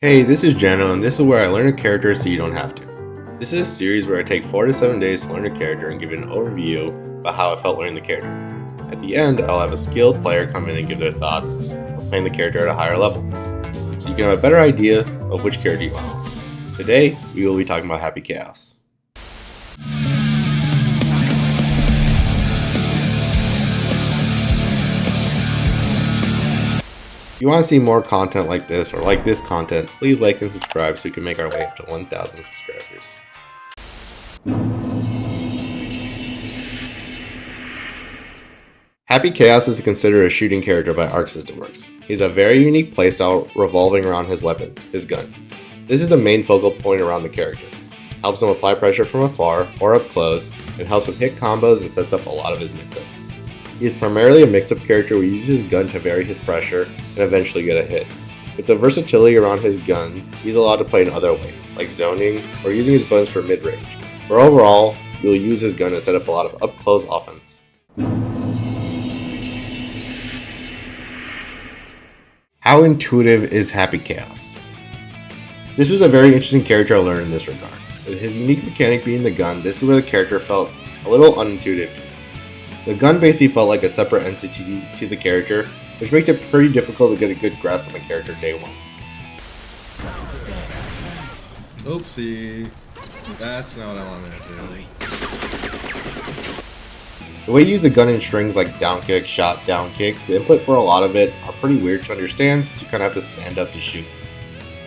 Hey, this is Jano, and this is where I learn a character so you don't have to. This is a series where I take 4 to 7 days to learn a character and give you an overview about how I felt learning the character. At the end, I'll have a skilled player come in and give their thoughts of playing the character at a higher level, so you can have a better idea of which character you want. Today, we will be talking about Happy Chaos. If you want to see more content like this or like this content, please like and subscribe so we can make our way up to 1,000 subscribers. Happy Chaos is considered a shooting character by Arc System Works. He's a very unique playstyle revolving around his weapon, his gun. This is the main focal point around the character. Helps him apply pressure from afar or up close, and helps him hit combos and sets up a lot of his mix-ups. He is primarily a mix-up character who uses his gun to vary his pressure and eventually get a hit. With the versatility around his gun, he's allowed to play in other ways, like zoning or using his buttons for mid-range, where overall, you'll use his gun to set up a lot of up-close offense. How intuitive is Happy Chaos? This was a very interesting character to learn in this regard. With his unique mechanic being the gun, this is where the character felt a little unintuitive to me. The gun basically felt like a separate entity to the character, which makes it pretty difficult to get a good grasp on the character day one. Oopsie. That's not what I wanted to do. The way you use the gun in strings like down kick, shot, down kick, the input for a lot of it are pretty weird to understand since you kind of have to stand up to shoot.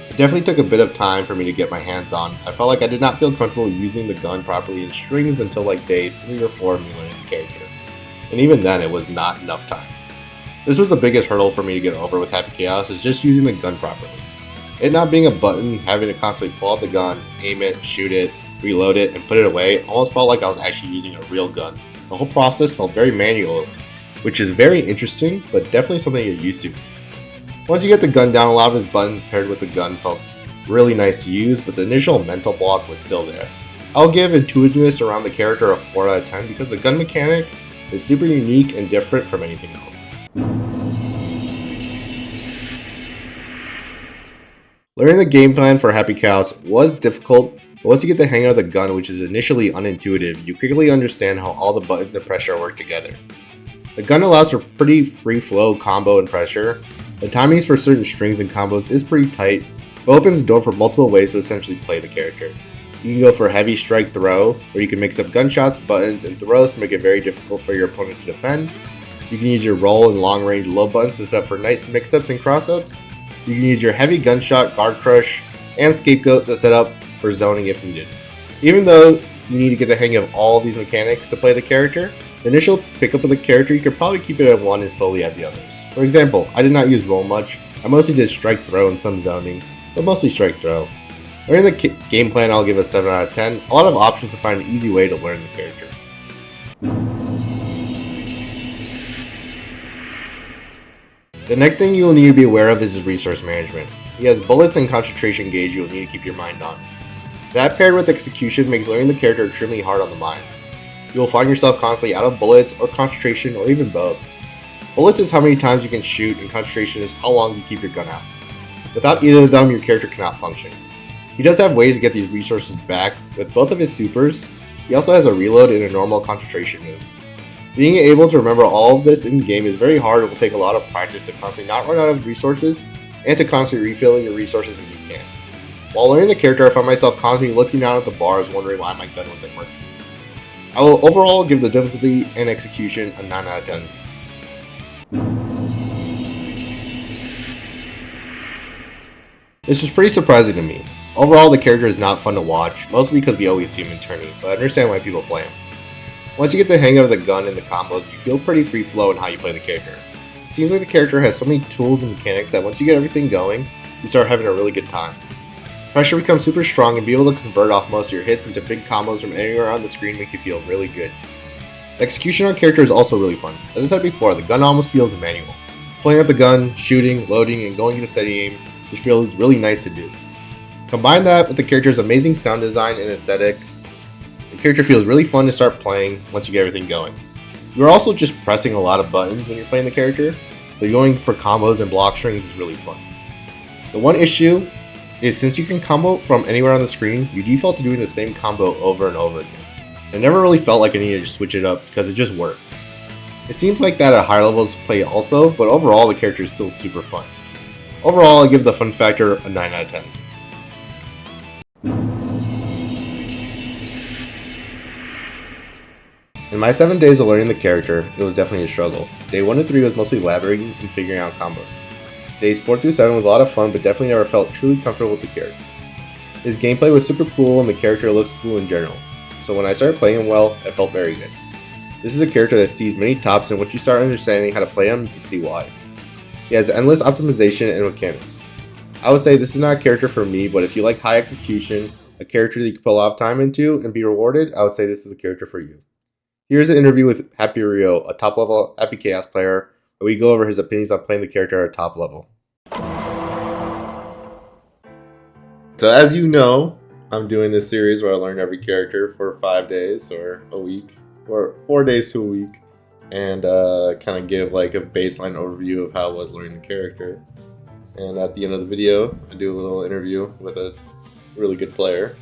It definitely took a bit of time for me to get my hands on. I felt like I did not feel comfortable using the gun properly in strings until like day 3 or 4 of me learning the character. And even then, it was not enough time. This was the biggest hurdle for me to get over with Happy Chaos, is just using the gun properly. It not being a button, having to constantly pull out the gun, aim it, shoot it, reload it, and put it away, almost felt like I was actually using a real gun. The whole process felt very manual, which is very interesting, but definitely something to get used to. Once you get the gun down, a lot of his buttons paired with the gun felt really nice to use, but the initial mental block was still there. I'll give Intuitiveness around the character a 4 out of 10 because the gun mechanic is super unique and different from anything else. Learning the game plan for Happy Chaos was difficult, but once you get the hang of the gun, which is initially unintuitive, you quickly understand how all the buttons and pressure work together. The gun allows for pretty free flow combo and pressure. The timings for certain strings and combos is pretty tight, but opens the door for multiple ways to essentially play the character. You can go for heavy strike throw, where you can mix up gunshots, buttons, and throws to make it very difficult for your opponent to defend. You can use your roll and long range low buttons to set up for nice mix-ups and cross-ups. You can use your heavy gunshot, guard crush, and scapegoat to set up for zoning if needed. Even though you need to get the hang of all of these mechanics to play the character, the initial pickup of the character you could probably keep it at one and slowly add the others. For example, I did not use roll much, I mostly did strike throw and some zoning, but mostly strike throw. Learning the game plan, I'll give a 7 out of 10. A lot of options to find an easy way to learn the character. The next thing you will need to be aware of is his resource management. He has bullets and concentration gauge you will need to keep your mind on. That paired with execution makes learning the character extremely hard on the mind. You will find yourself constantly out of bullets or concentration or even both. Bullets is how many times you can shoot and concentration is how long you keep your gun out. Without either of them, your character cannot function. He does have ways to get these resources back with both of his supers. He also has a reload and a normal concentration move. Being able to remember all of this in game is very hard and will take a lot of practice to constantly not run out of resources and to constantly refill your resources when you can. While learning the character, I found myself constantly looking down at the bars wondering why my gun wasn't working. I will overall give the difficulty and execution a 9 out of 10. This was pretty surprising to me. Overall, the character is not fun to watch, mostly because we always see him in tourney, but I understand why people play him. Once you get the hang of the gun and the combos, you feel pretty free flow in how you play the character. It seems like the character has so many tools and mechanics that once you get everything going, you start having a really good time. Pressure becomes super strong, and be able to convert off most of your hits into big combos from anywhere on the screen makes you feel really good. The execution on character is also really fun. As I said before, the gun almost feels manual. Playing with the gun, shooting, loading, and going into steady aim, which feels really nice to do. Combine that with the character's amazing sound design and aesthetic, the character feels really fun to start playing once you get everything going. You're also just pressing a lot of buttons when you're playing the character, so going for combos and block strings is really fun. The one issue is since you can combo from anywhere on the screen, you default to doing the same combo over and over again. It never really felt like I needed to switch it up because it just worked. It seems like that at higher levels of play also, but overall the character is still super fun. Overall, I give the fun factor a 9 out of 10. In my 7 days of learning the character, it was definitely a struggle. Day 1 to 3 was mostly elaborating and figuring out combos. Days 4 through 7 was a lot of fun, but definitely never felt truly comfortable with the character. His gameplay was super cool and the character looks cool in general, so when I started playing him well, it felt very good. This is a character that sees many tops, and once you start understanding how to play him, you can see why. He has endless optimization and mechanics. I would say this is not a character for me, but if you like high execution, a character that you can put a lot of time into and be rewarded, I would say this is a character for you. Here's an interview with Happyrio, a top level Happy Chaos player, where we go over his opinions on playing the character at a top level. So as you know, I'm doing this series where I learn every character for 5 days or a week, or 4 days to a week, and kind of give like a baseline overview of how I was learning the character. And at the end of the video, I do a little interview with a really good player.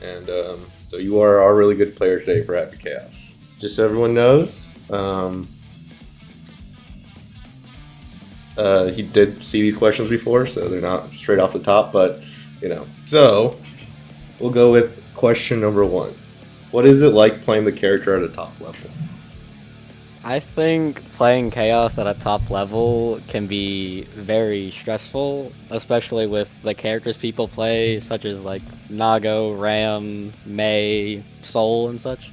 And so you are our really good player today for Happy Chaos. Just so everyone knows, he did see these questions before, so they're not straight off the top, but you know. So we'll go with question number 1. What is it like playing the character at a top level? I think playing Chaos at a top level can be very stressful, especially with the characters people play, such as like Nago, Ram, Mei, Soul, and such.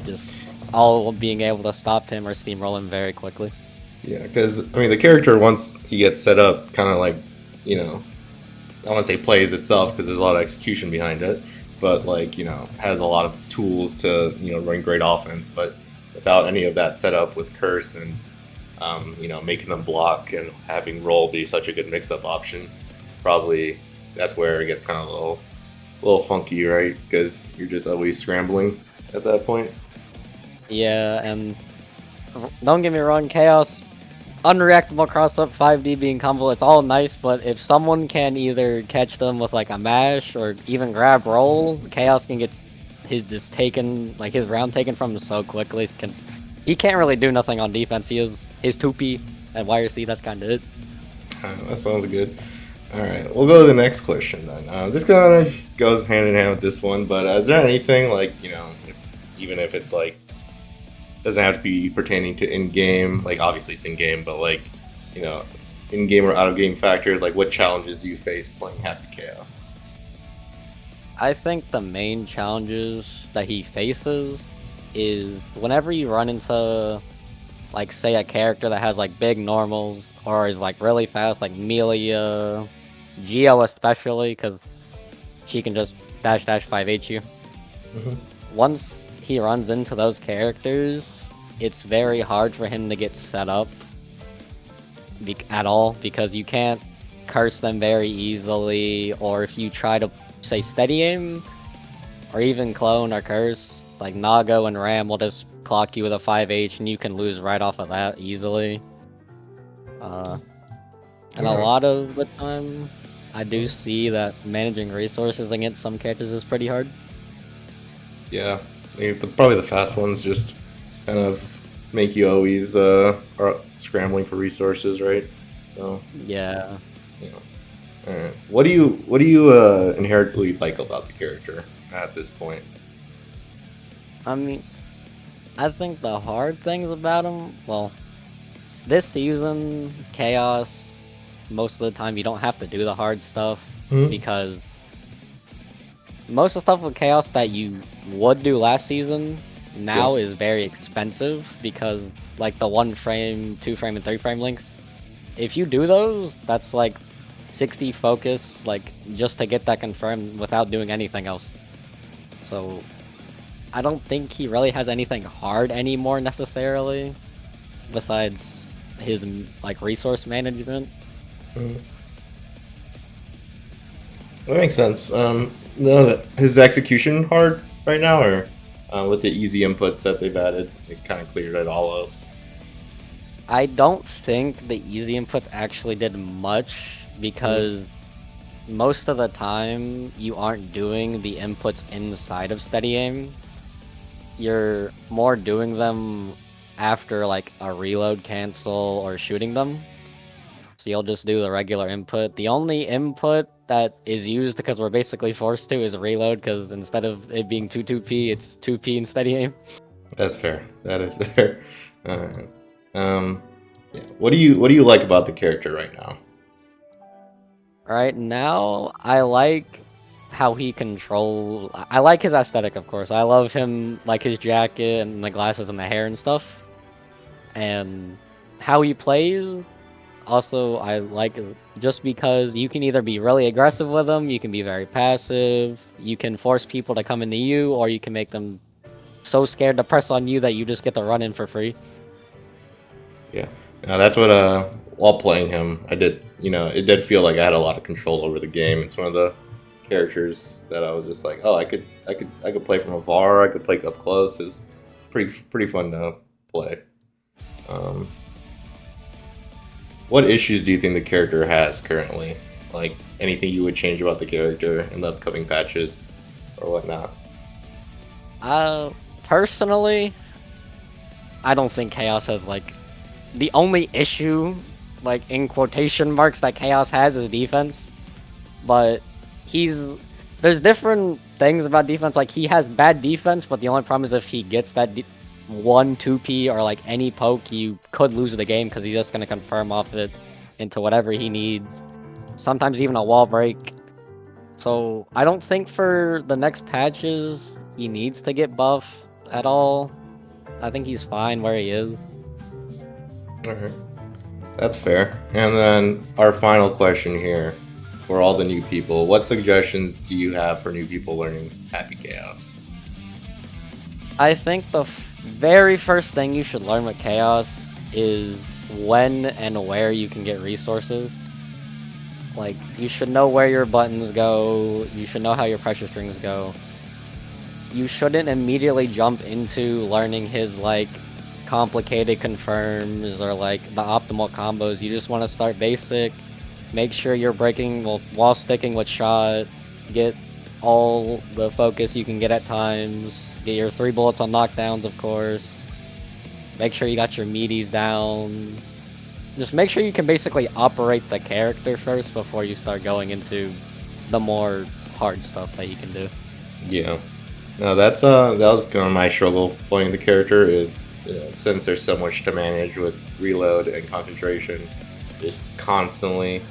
Just all being able to stop him or steamroll him very quickly. Yeah, because I mean the character, once he gets set up, kind of like, you know, I want to say plays itself because there's a lot of execution behind it, but like, you know, has a lot of tools to, you know, run great offense, but without any of that setup with curse and you know, making them block and having roll be such a good mix-up option, probably that's where it gets kind of a little funky, right? Because you're just always scrambling at that point. Yeah, and don't get me wrong, Chaos, unreactable cross-up, 5D being combo, it's all nice, but if someone can either catch them with like a mash or even grab roll, Chaos can get his round taken from him so quickly. He can't really do nothing on defense. He is his 2P and YRC, that's kind of it. That sounds good. Alright, we'll go to the next question then. This kind of goes hand in hand with this one, but is there anything like, you know, even if it's like, doesn't have to be pertaining to in-game, like obviously it's in-game, but like, you know, in-game or out-of-game factors, like what challenges do you face playing Happy Chaos? I think the main challenges that he faces is whenever you run into, like, say a character that has like big normals or is like really fast, like Melia, Geo especially, because she can just dash 5H you. Once he runs into those characters, it's very hard for him to get set up at all, because you can't curse them very easily, or if you try to say steady aim or even clone or curse, like Nago and Ram will just clock you with a 5H and you can lose right off of that easily. And a lot of the time I do see that managing resources against some characters is pretty hard. Yeah, probably the fast ones just kind of make you always are scrambling for resources, right? So Yeah. Alright. What do you inherently like about the character at this point? I mean, I think the hard things about him, well, this season, Chaos, most of the time you don't have to do the hard stuff, because most of the stuff with Chaos that you would do last season now is very expensive, because like the 1 frame, 2 frame, and 3 frame links, if you do those, that's like 60 focus, like just to get that confirmed without doing anything else. So I don't think he really has anything hard anymore necessarily, besides his like resource management. That makes sense. No, his execution hard right now, or with the easy inputs that they've added, it kind of cleared it all up. I don't think the easy inputs actually did much, because most of the time you aren't doing the inputs inside of steady aim. You're more doing them after like a reload, cancel, or shooting them. So you'll just do the regular input. The only input that is used because we're basically forced to is reload, because instead of it being 2-2p, it's 2p in steady aim. That's fair. That is fair. Yeah. What do you like about the character right now? Right now, I like how he controls. I like his aesthetic, of course. I love him, like his jacket and the glasses and the hair and stuff. And how he plays, also, I like just because you can either be really aggressive with him, you can be very passive, you can force people to come into you, or you can make them so scared to press on you that you just get to run in for free. Yeah. Now that's what while playing him, I did, it did feel like I had a lot of control over the game. It's one of the characters that I was just like, oh, I could play from afar, I could play up close. It's pretty fun to play. What issues do you think the character has currently? Like anything you would change about the character in the upcoming patches or whatnot? Personally, I don't think Chaos has like the only issue, like in quotation marks, that Chaos has is defense. But there's different things about defense. Like he has bad defense, but the only problem is if he gets that 1-2p or like any poke, you could lose the game because he's just gonna confirm off it into whatever he needs. Sometimes even a wall break. So I don't think for the next patches he needs to get buff at all. I think he's fine where he is. Okay. That's fair. And then our final question here for all the new people. What suggestions do you have for new people learning Happy Chaos? I think the very first thing you should learn with Chaos is when and where you can get resources. Like, you should know where your buttons go, you should know how your pressure strings go. You shouldn't immediately jump into learning his, like, complicated confirms or, like, the optimal combos. You just want to start basic, make sure you're breaking while sticking with shot, get all the focus you can get at times, get your 3 bullets on knockdowns, of course. Make sure you got your meaties down. Just make sure you can basically operate the character first before you start going into the more hard stuff that you can do. Yeah. No, that was kind of my struggle playing the character is since there's so much to manage with reload and concentration, just constantly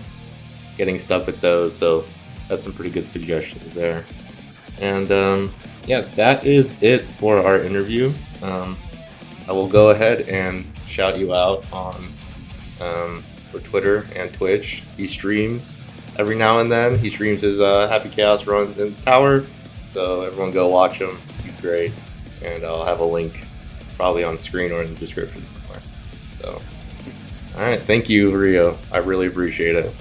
getting stuck with those. So that's some pretty good suggestions there. And yeah, that is it for our interview. I will go ahead and shout you out on for Twitter and Twitch. He streams every now and then. He streams his Happy Chaos runs in Tower, so everyone go watch him. He's great, and I'll have a link probably on screen or in the description somewhere. So, all right, thank you, Rio. I really appreciate it.